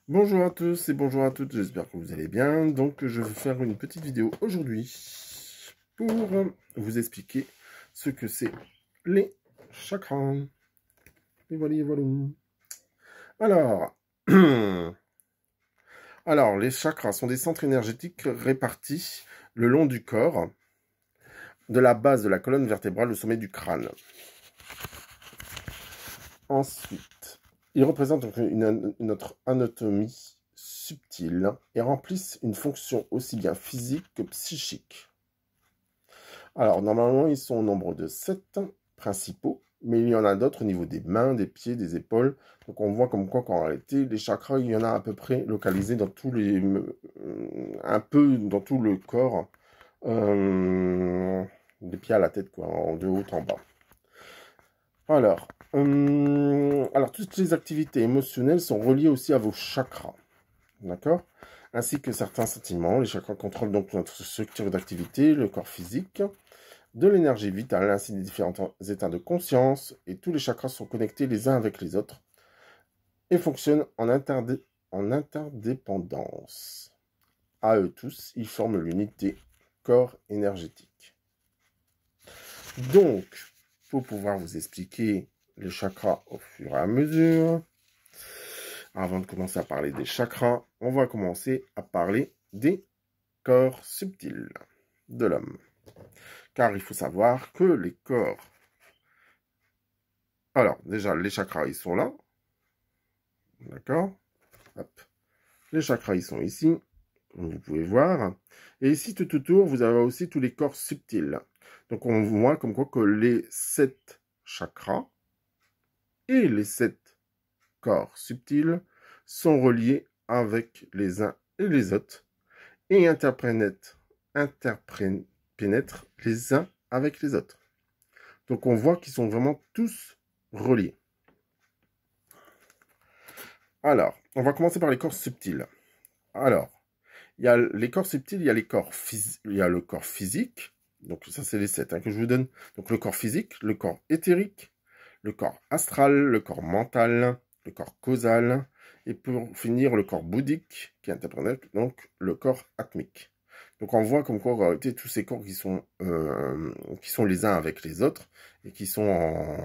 Bonjour à tous et bonjour à toutes, j'espère que vous allez bien. Donc je vais faire une petite vidéo aujourd'hui pour vous expliquer ce que c'est les chakras. Et voilà, et voilà. Alors, les chakras sont des centres énergétiques répartis le long du corps, de la base de la colonne vertébrale au sommet du crâne. Ensuite, ils représentent donc notre anatomie subtile et remplissent une fonction aussi bien physique que psychique. Alors, normalement, ils sont au nombre de 7 principaux, mais il y en a d'autres au niveau des mains, des pieds, des épaules. Donc, on voit comme quoi qu'en réalité, les chakras, il y en a à peu près localisés dans tous les... un peu dans tout le corps, des pieds à la tête, quoi, de haut en bas. Alors, toutes les activités émotionnelles sont reliées aussi à vos chakras, d'accord? Ainsi que certains sentiments. Les chakras contrôlent donc notre structure d'activité, le corps physique, de l'énergie vitale, ainsi des différents états de conscience, et tous les chakras sont connectés les uns avec les autres et fonctionnent en interdépendance. À eux tous, ils forment l'unité corps énergétique. Donc, pour pouvoir vous expliquer les chakras au fur et à mesure, avant de commencer à parler des chakras, on va commencer à parler des corps subtils de l'homme. Car il faut savoir que les corps... Alors, déjà, les chakras, ils sont là. D'accord? Hop. Les chakras, ils sont ici. Vous pouvez voir. Et ici, tout autour, vous avez aussi tous les corps subtils. Donc, on voit comme quoi que les 7 chakras et les 7 corps subtils sont reliés avec les uns et les autres et interpénètrent les uns avec les autres. Donc, on voit qu'ils sont vraiment tous reliés. Alors, on va commencer par les corps subtils. Alors, il y a les corps subtils, il y a le corps physique. Donc, ça, c'est les 7 que je vous donne. Donc, le corps physique, le corps éthérique, le corps astral, le corps mental, le corps causal, et pour finir, le corps bouddhique, qui interprète donc le corps atmique. Donc, on voit comme quoi, en réalité, tous ces corps qui sont les uns avec les autres, et qui sont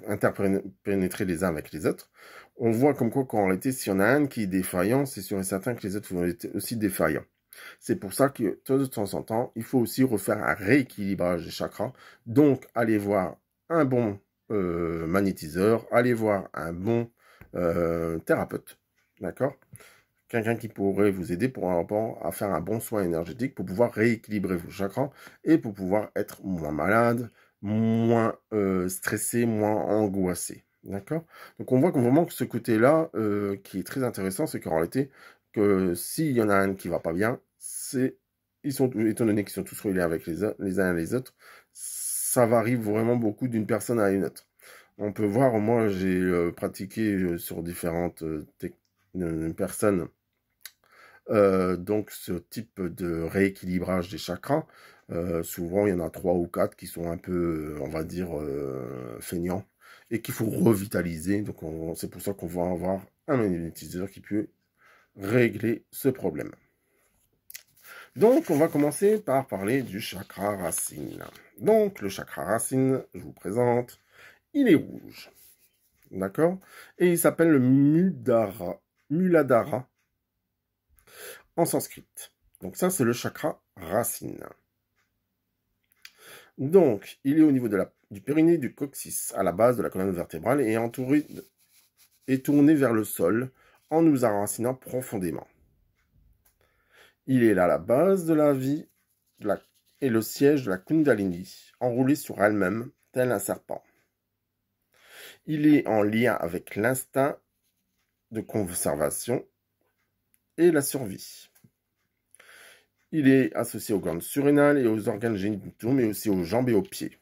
interpénétrés les uns avec les autres, on voit comme quoi, qu'en réalité, s'il y en a un qui est défaillant, c'est sûr et certain que les autres vont être aussi défaillants. C'est pour ça que, de temps en temps, il faut aussi refaire un rééquilibrage des chakras. Donc, allez voir un bon magnétiseur, allez voir un bon thérapeute. D'accord? Quelqu'un qui pourrait vous aider pour à faire un bon soin énergétique pour pouvoir rééquilibrer vos chakras et pour pouvoir être moins malade, moins stressé, moins angoissé. D'accord? Donc on voit vraiment que ce côté-là, qui est très intéressant, c'est qu'en réalité, que s'il y en a un qui va pas bien, étant donné qu'ils sont tous reliés avec les uns et les autres, ça varie vraiment beaucoup d'une personne à une autre. On peut voir, moi j'ai pratiqué sur différentes personnes, donc ce type de rééquilibrage des chakras. Souvent il y en a 3 ou 4 qui sont un peu, on va dire, feignants et qu'il faut revitaliser. Donc c'est pour ça qu'on va avoir un magnétiseur qui peut régler ce problème. Donc on va commencer par parler du chakra racine. Donc le chakra racine, je vous présente, il est rouge. D'accord? Et il s'appelle le Muladhara en sanskrit. Donc ça, c'est le chakra racine. Donc, il est au niveau du périnée du coccyx, à la base de la colonne vertébrale, et tourné vers le sol, en nous enracinant profondément. Il est là à la base de la vie et le siège de la Kundalini, enroulé sur elle-même, tel un serpent. Il est en lien avec l'instinct de conservation et la survie. Il est associé aux glandes surrénales et aux organes génitaux, mais aussi aux jambes et aux pieds.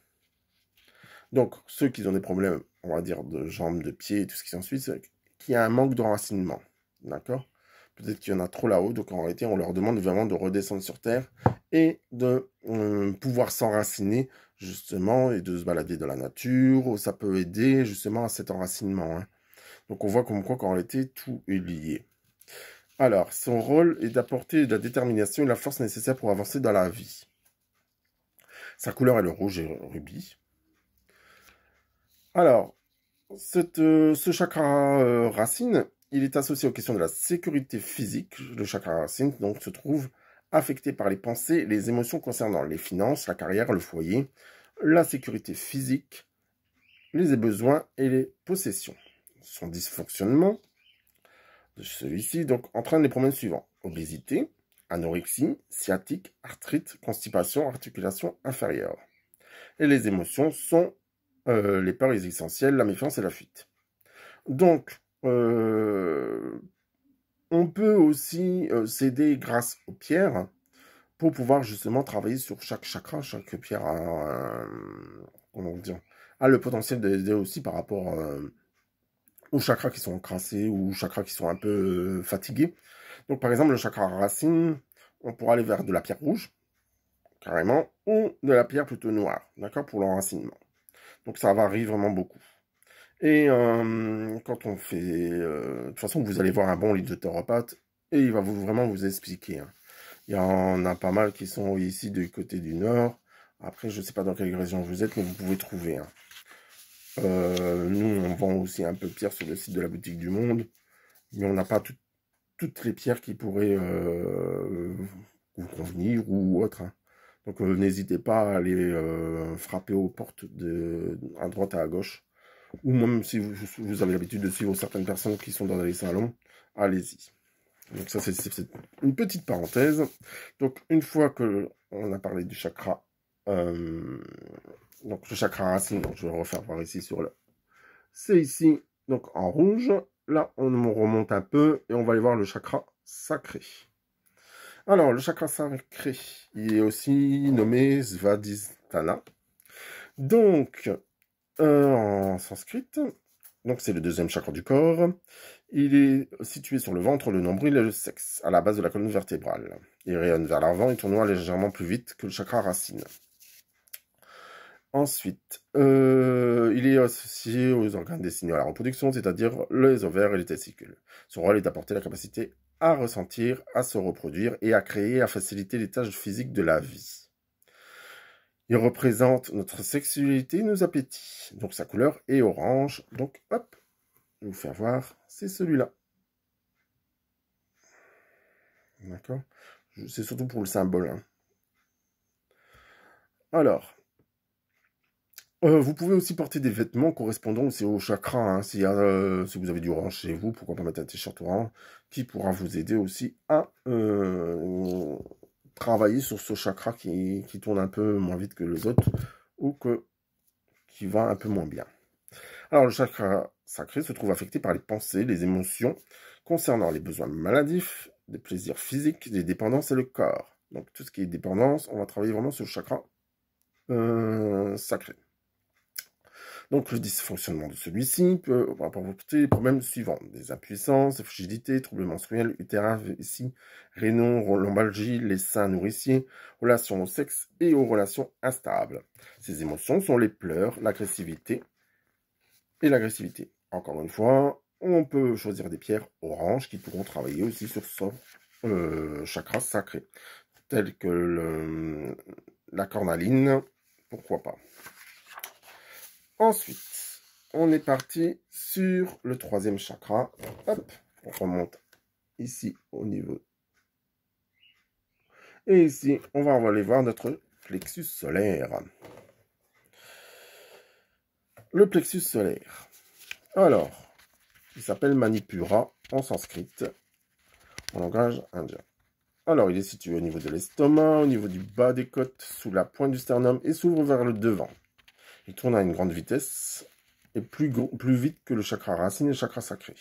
Donc, ceux qui ont des problèmes, on va dire, de jambes, de pieds et tout ce qui s'ensuit, c'est qu'il y a un manque d'enracinement. D'accord? Peut-être qu'il y en a trop là-haut, donc en réalité, on leur demande vraiment de redescendre sur Terre et de pouvoir s'enraciner, justement, et de se balader dans la nature. Ça peut aider, justement, à cet enracinement. Donc, on voit comme quoi, qu'en réalité, tout est lié. Alors, son rôle est d'apporter de la détermination et la force nécessaire pour avancer dans la vie. Sa couleur est le rouge et le rubis. Alors, ce chakra racine, il est associé aux questions de la sécurité physique. Le chakra racine donc se trouve affecté par les pensées et les émotions concernant les finances, la carrière, le foyer, la sécurité physique, les besoins et les possessions. Son dysfonctionnement de celui-ci donc entraîne les problèmes suivants: obésité, anorexie, sciatique, arthrite, constipation, articulation inférieure. Et les émotions sont les peurs essentielles, la méfiance et la fuite. Donc, on peut aussi s'aider grâce aux pierres pour pouvoir justement travailler sur chaque chakra. Chaque pierre comment dire, a le potentiel d'aider aussi par rapport aux chakras qui sont encrassés ou aux chakras qui sont un peu fatigués. Donc, par exemple, le chakra racine, on pourra aller vers de la pierre rouge, carrément, ou de la pierre plutôt noire, d'accord, pour l'enracinement. Donc, ça varie vraiment beaucoup. Et quand on fait... de toute façon, vous allez voir un bon lithotérapeute et il va vraiment vous expliquer. Hein. Il y en a pas mal qui sont ici du côté du nord. Après, je ne sais pas dans quelle région vous êtes, mais vous pouvez trouver. Hein. Nous, on vend aussi un peu de pierre sur le site de la boutique du Monde. Mais on n'a pas toutes les pierres qui pourraient vous convenir ou autre. Hein. Donc, n'hésitez pas à aller frapper aux portes à droite et à gauche. Ou même si vous avez l'habitude de suivre certaines personnes qui sont dans les salons, allez-y. Donc ça, c'est une petite parenthèse. Donc, une fois que on a parlé du chakra, donc le chakra racine, donc je vais refaire voir ici sur le... C'est ici, donc en rouge. Là, on remonte un peu et on va aller voir le chakra sacré. Alors, le chakra sacré, il est aussi nommé Svadhisthana. Donc, en sanskrit, donc c'est le deuxième chakra du corps. Il est situé sur le ventre, le nombril et le sexe, à la base de la colonne vertébrale. Il rayonne vers l'avant et tournoie légèrement plus vite que le chakra racine. Ensuite, il est associé aux organes destinés à la reproduction, c'est-à-dire les ovaires et les testicules. Son rôle est d'apporter la capacité à ressentir, à se reproduire et à créer, à faciliter les tâches physiques de la vie. Il représente notre sexualité et nos appétits. Donc sa couleur est orange. Donc hop, je vais vous faire voir, c'est celui-là. D'accord? C'est surtout pour le symbole. Hein. Alors, vous pouvez aussi porter des vêtements correspondant aussi au chakra. Hein. Si vous avez du orange chez vous, pourquoi pas mettre un t-shirt orange qui pourra vous aider aussi à travailler sur ce chakra qui tourne un peu moins vite que les autres ou qui va un peu moins bien. Alors, le chakra sacré se trouve affecté par les pensées, les émotions concernant les besoins maladifs, des plaisirs physiques, des dépendances et le corps. Donc, tout ce qui est dépendance, on va travailler vraiment sur le chakra sacré. Donc, le dysfonctionnement de celui-ci peut apporter les problèmes suivants: des impuissances, des fragilités, troubles menstruels, utérin, vessie, rénaux, lombalgie, les seins nourriciers, relations au sexe et aux relations instables. Ces émotions sont les pleurs, l'agressivité et l'agressivité. Encore une fois, on peut choisir des pierres oranges qui pourront travailler aussi sur son chakra sacré, telles que la cornaline, pourquoi pas. Ensuite, on est parti sur le troisième chakra. Hop, on remonte ici au niveau. Et ici, on va aller voir notre plexus solaire. Le plexus solaire. Alors, il s'appelle Manipura en sanskrit, en langage indien. Alors, il est situé au niveau de l'estomac, au niveau du bas des côtes, sous la pointe du sternum et s'ouvre vers le devant. Il tourne à une grande vitesse et plus vite que le chakra racine et le chakra sacré.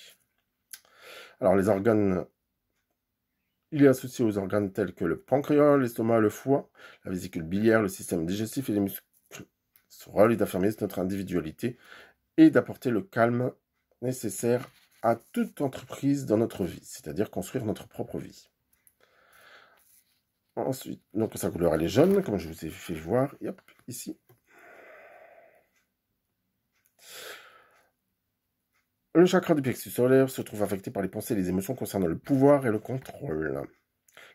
Alors, les organes, il est associé aux organes tels que le pancréas, l'estomac, le foie, la vésicule biliaire, le système digestif et les muscles. Son rôle est d'affirmer notre individualité et d'apporter le calme nécessaire à toute entreprise dans notre vie, c'est-à-dire construire notre propre vie. Ensuite, donc sa couleur elle est jaune, comme je vous ai fait voir, et hop, ici. Le chakra du plexus solaire se trouve affecté par les pensées et les émotions concernant le pouvoir et le contrôle.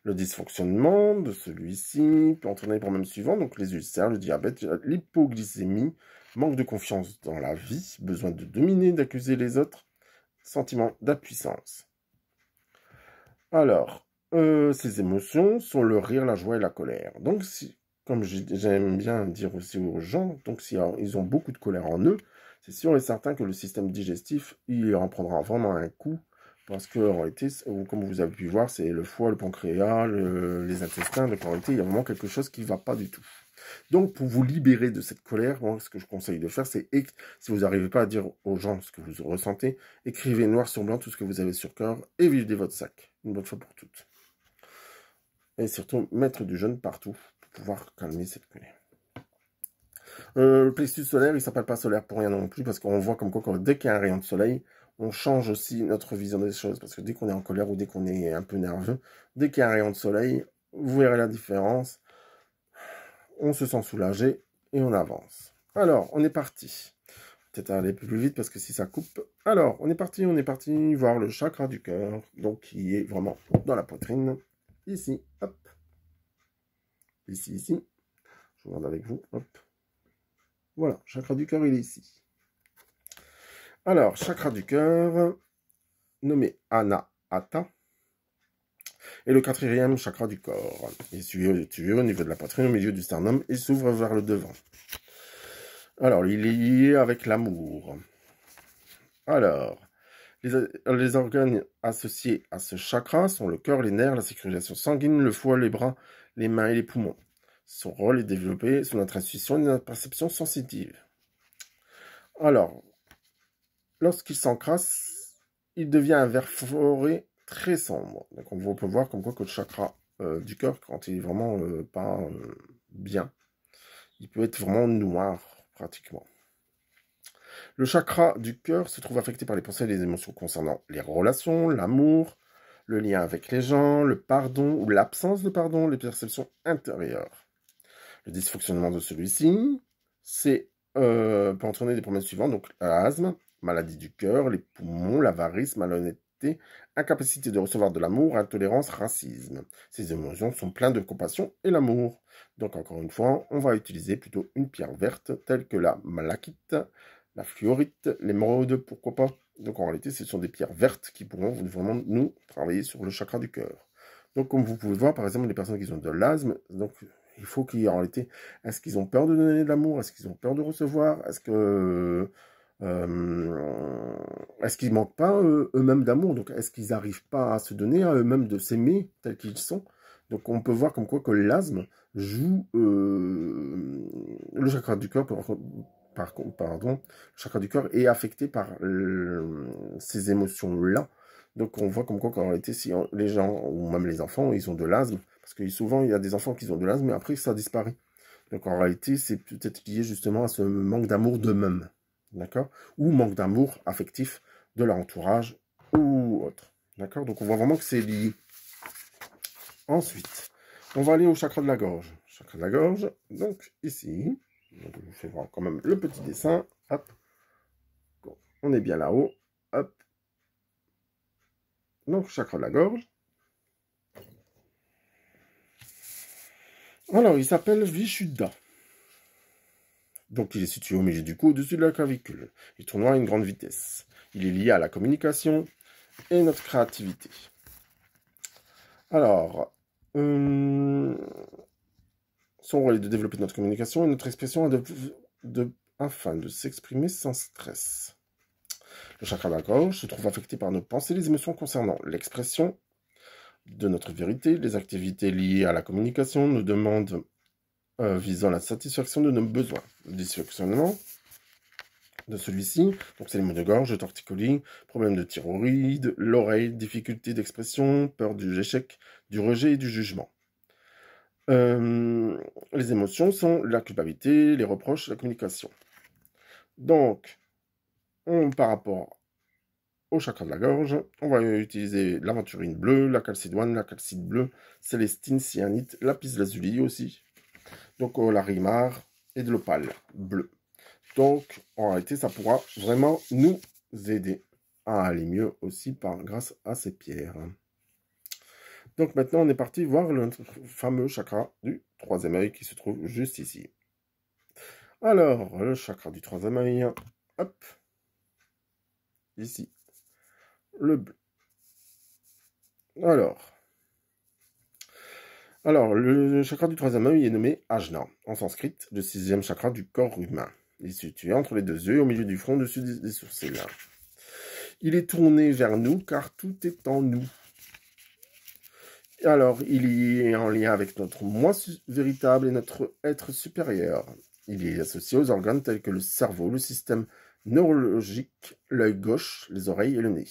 Le dysfonctionnement de celui-ci peut entraîner les problèmes suivants, donc les ulcères, le diabète, l'hypoglycémie, manque de confiance dans la vie, besoin de dominer, d'accuser les autres, sentiment d'impuissance. Alors, ces émotions sont le rire, la joie et la colère. Donc, comme j'aime bien dire aussi aux gens, donc si ils ont beaucoup de colère en eux, c'est sûr et certain que le système digestif, il en prendra vraiment un coup. Parce que, en réalité, comme vous avez pu voir, c'est le foie, le pancréas, les intestins. Donc, en réalité, il y a vraiment quelque chose qui ne va pas du tout. Donc, pour vous libérer de cette colère, moi, ce que je conseille de faire, c'est, si vous n'arrivez pas à dire aux gens ce que vous ressentez, écrivez noir sur blanc tout ce que vous avez sur cœur et videz votre sac, une bonne fois pour toutes. Et surtout, mettre du jeûne partout pour pouvoir calmer cette colère. Le plexus solaire, il ne s'appelle pas solaire pour rien non plus, parce qu'on voit comme quoi, dès qu'il y a un rayon de soleil, on change aussi notre vision des choses. Parce que dès qu'on est en colère ou dès qu'on est un peu nerveux, dès qu'il y a un rayon de soleil, vous verrez la différence. On se sent soulagé et on avance. Alors, on est parti. Peut-être aller plus vite parce que si ça coupe. Alors, on est parti voir le chakra du cœur, donc qui est vraiment dans la poitrine. Ici, hop. Ici. Je regarde avec vous, hop. Voilà, chakra du cœur, il est ici. Alors, chakra du cœur, nommé Anahata. Et le quatrième chakra du corps. Il est situé au niveau de la poitrine, au milieu du sternum, et s'ouvre vers le devant. Alors, il est lié avec l'amour. Alors, les organes associés à ce chakra sont le cœur, les nerfs, la circulation sanguine, le foie, les bras, les mains et les poumons. Son rôle est développé sur notre intuition et notre perception sensitive. Alors, lorsqu'il s'encrasse, il devient un vert forêt très sombre. Donc on peut voir comme quoi que le chakra du cœur, quand il est vraiment pas bien, il peut être vraiment noir pratiquement. Le chakra du cœur se trouve affecté par les pensées et les émotions concernant les relations, l'amour, le lien avec les gens, le pardon ou l'absence de pardon, les perceptions intérieures. Le dysfonctionnement de celui-ci, peut entraîner des problèmes suivants, donc l'asthme, maladie du cœur, les poumons, l'avarice, malhonnêteté, incapacité de recevoir de l'amour, intolérance, racisme. Ces émotions sont pleines de compassion et l'amour. Donc encore une fois, on va utiliser plutôt une pierre verte telle que la malachite, la fluorite, l'émeraude, pourquoi pas. Donc en réalité, ce sont des pierres vertes qui pourront vraiment nous travailler sur le chakra du cœur. Donc comme vous pouvez voir, par exemple, les personnes qui ont de l'asthme, donc il faut qu'ils, en réalité, est-ce qu'ils ont peur de donner de l'amour? Est-ce qu'ils ont peur de recevoir? Est-ce qu'ils manquent pas eux-mêmes d'amour? Donc, est-ce qu'ils n'arrivent pas à se donner à eux-mêmes de s'aimer tels qu'ils sont? Donc, on peut voir comme quoi que l'asthme joue le chakra du cœur. Le chakra du cœur est affecté par ces émotions-là. Donc, on voit comme quoi qu'en réalité, si les gens, ou même les enfants, ils ont de l'asthme, parce que souvent, il y a des enfants qui ont de l'asthme, mais après, ça disparaît. Donc, en réalité, c'est peut-être lié justement à ce manque d'amour d'eux-mêmes. D'accord? Ou manque d'amour affectif de leur entourage ou autre. D'accord? Donc, on voit vraiment que c'est lié. Ensuite, on va aller au chakra de la gorge. Chakra de la gorge, donc ici. Donc, je vous fais voir quand même le petit dessin. Hop. On est bien là-haut. Hop. Donc, chakra de la gorge. Alors, il s'appelle Vishuddha. Donc, il est situé au milieu du cou, au-dessus de la clavicule. Il tournoie à une grande vitesse. Il est lié à la communication et notre créativité. Alors, son rôle est de développer notre communication et notre expression afin de s'exprimer sans stress. Le chakra de la gorge se trouve affecté par nos pensées et les émotions concernant l'expression de notre vérité, les activités liées à la communication, nos demandes visant la satisfaction de nos besoins. Le dysfonctionnement de celui-ci, donc c'est les maux de gorge, de torticolis, problèmes de thyroïde, l'oreille, difficultés d'expression, peur du échec, du rejet et du jugement. Les émotions sont la culpabilité, les reproches, la communication. Donc, par rapport au chakra de la gorge, on va utiliser l'aventurine bleue, la calcédoine, la calcite bleue, célestine, cyanite, lapis lazuli aussi. Donc, la rimar et de l'opale bleu. Donc, en réalité, ça pourra vraiment nous aider à aller mieux aussi grâce à ces pierres. Donc maintenant, on est parti voir le fameux chakra du troisième œil qui se trouve juste ici. Alors, le chakra du troisième œil, hop, ici, le bleu. Alors, le chakra du troisième œil est nommé Ajna, en sanskrit, le sixième chakra du corps humain. Il est situé entre les deux yeux, au milieu du front, au-dessus des sourcils. Il est tourné vers nous, car tout est en nous. Alors, il est en lien avec notre moi véritable et notre être supérieur. Il est associé aux organes tels que le cerveau, le système neurologique, l'œil gauche, les oreilles et le nez.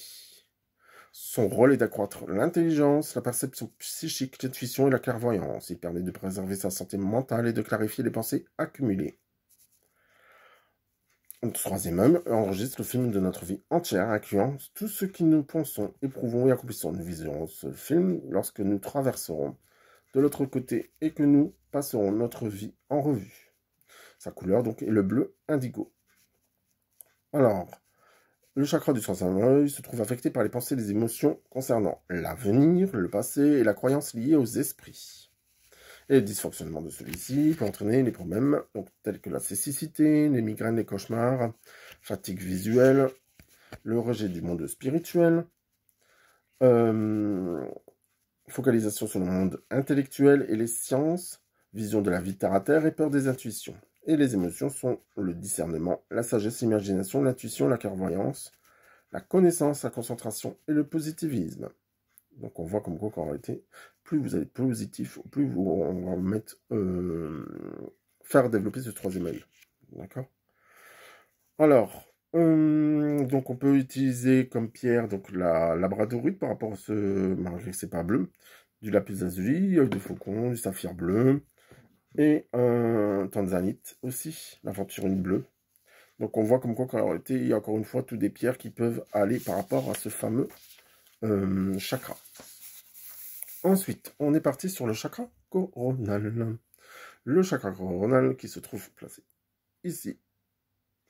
Son rôle est d'accroître l'intelligence, la perception psychique, l'intuition et la clairvoyance. Il permet de préserver sa santé mentale et de clarifier les pensées accumulées. Le troisième œil enregistre le film de notre vie entière, incluant tout ce que nous pensons, éprouvons et accomplissons. Nous visionnerons ce film lorsque nous traverserons de l'autre côté et que nous passerons notre vie en revue. Sa couleur donc est le bleu indigo. Alors, le chakra du troisième œil se trouve affecté par les pensées et les émotions concernant l'avenir, le passé et la croyance liée aux esprits. Et le dysfonctionnement de celui-ci peut entraîner les problèmes tels que la cécité, les migraines, les cauchemars, fatigue visuelle, le rejet du monde spirituel, focalisation sur le monde intellectuel et les sciences, vision de la vie terre à terre et peur des intuitions. Et les émotions sont le discernement, la sagesse, l'imagination, l'intuition, la clairvoyance, la connaissance, la concentration et le positivisme. Donc on voit comme quoi qu'en réalité, plus vous êtes positif, plus on va vous mettre faire développer ce troisième œil. D'accord. Alors, donc on peut utiliser comme pierre donc la labradorite par rapport à ce, malgré que c'est pas bleu, du lapis lazuli, œil de faucon, du saphir bleu et un tanzanite aussi, l'aventurine bleue. Donc on voit comme quoi qu'en réalité il y a encore une fois toutes des pierres qui peuvent aller par rapport à ce fameux chakra. Ensuite, on est parti sur le chakra coronal. Le chakra coronal qui se trouve placé ici,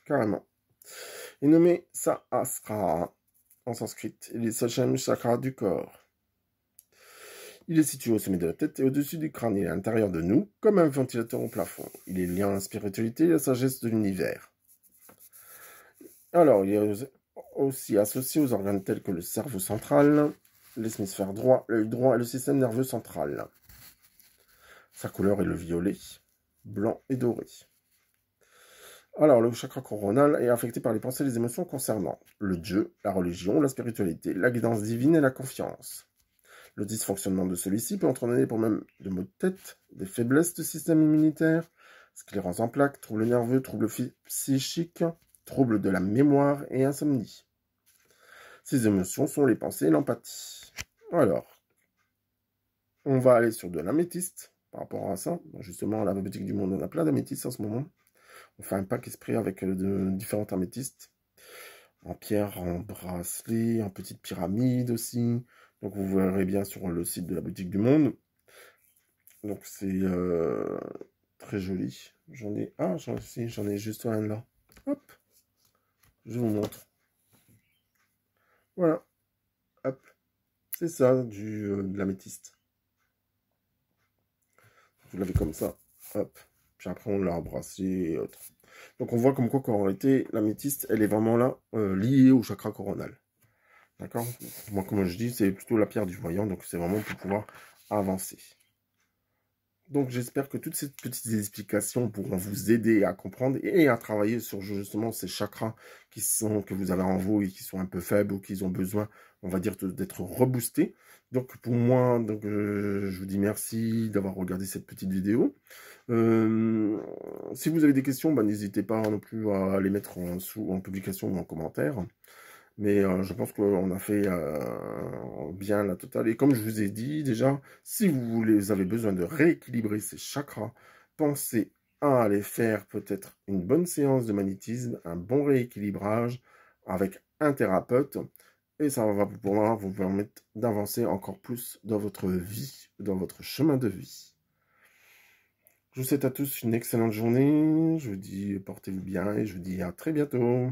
carrément, est nommé Sahasrara en sanskrit. Il est le 7e chakra du corps. Il est situé au sommet de la tête et au-dessus du crâne. Il est à l'intérieur de nous, comme un ventilateur au plafond. Il est lié à la spiritualité et à la sagesse de l'univers. Alors, il est aussi associé aux organes tels que le cerveau central, l'hémisphère droit, l'œil droit et le système nerveux central. Sa couleur est le violet, blanc et doré. Alors, le chakra coronal est affecté par les pensées et les émotions concernant le Dieu, la religion, la spiritualité, la guidance divine et la confiance. Le dysfonctionnement de celui-ci peut entraîner des problèmes de maux de tête, des faiblesses du système immunitaire, sclérose en plaques, troubles nerveux, troubles psychiques, troubles de la mémoire et insomnie. Ces émotions sont les pensées et l'empathie. Alors, on va aller sur de l'améthyste par rapport à ça. Justement, à la boutique du monde, on a plein d'améthystes en ce moment. On fait un pack esprit avec de différentes améthystes. En pierre, en bracelet, en petite pyramide aussi. Donc vous verrez bien sur le site de la boutique du monde. Donc c'est très joli. J'en ai juste un là. Hop. Je vous montre. Voilà. Hop. C'est ça, de l'améthyste. Vous l'avez comme ça. Hop. Puis après, on l'a embrassé et autres. Donc, on voit comme quoi, qu'en réalité, l'améthyste, elle est vraiment là, liée au chakra coronal. D'accord? Moi, comme je dis, c'est plutôt la pierre du voyant. Donc, c'est vraiment pour pouvoir avancer. Donc, j'espère que toutes ces petites explications pourront vous aider à comprendre et à travailler sur justement ces chakras que vous avez en vous et qui sont un peu faibles ou qui ont besoin, on va dire, d'être reboostés. Donc, pour moi, je vous dis merci d'avoir regardé cette petite vidéo. Si vous avez des questions, n'hésitez pas non plus à les mettre en publication ou en commentaire. Mais je pense qu'on a fait bien la totale. Et comme je vous ai dit déjà, si vous avez besoin de rééquilibrer ces chakras, pensez à aller faire peut-être une bonne séance de magnétisme, un bon rééquilibrage avec un thérapeute. Et ça va pouvoir vous permettre d'avancer encore plus dans votre vie, dans votre chemin de vie. Je vous souhaite à tous une excellente journée. Je vous dis portez-vous bien et je vous dis à très bientôt.